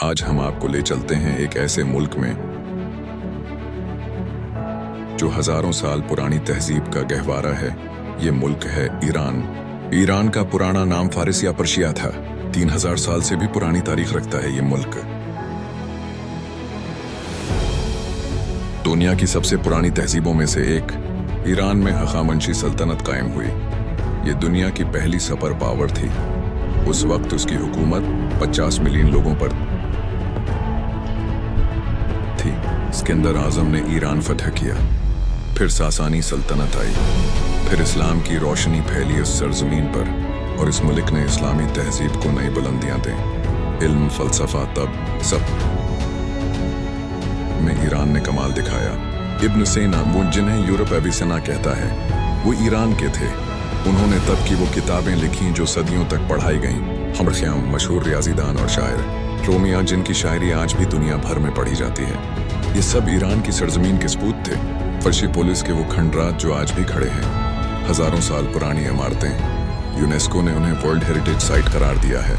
आज हम आपको ले चलते हैं एक ऐसे मुल्क में जो हजारों साल पुरानी तहजीब का गहवारा है। ये मुल्क है ईरान। ईरान का पुराना नाम फारिस या पर्शिया था। 3000 साल से भी पुरानी तारीख रखता है ये मुल्क। दुनिया की सबसे पुरानी तहजीबों में से एक ईरान में हखामंशी सल्तनत कायम हुई। ये दुनिया की पहली सुपर पावर थी। उस वक्त उसकी हुकूमत 50 मिलियन लोगों पर थी। सिकंदर आजम ने ईरान फतह किया, फिर सासानी सल्तनत आई, फिर इस्लाम की रोशनी फैली उस सरजमीन पर और इस मुल्क ने इस्लामी तहजीब को नई बुलंदियां दी। इल्म, फलसफा, तब सब में ईरान ने कमाल दिखाया। इब्न सीना, वो जिन्हें यूरोप एविसेना कहता है, वो ईरान के थे। उन्होंने तब की वो किताबें लिखी जो सदियों तक पढ़ाई गईं। हमर ख़याम, मशहूर रियाजीदान और शायर रोमिया, जिनकी शायरी आज भी दुनिया भर में पढ़ी जाती है। ये सब ईरान की सरजमीन के सपूत थे। पर्शियोपोलिस के वो खंडरात जो आज भी खड़े हैं, हजारों साल पुरानी इमारतें। यूनेस्को ने उन्हें वर्ल्ड हेरिटेज साइट करार दिया है।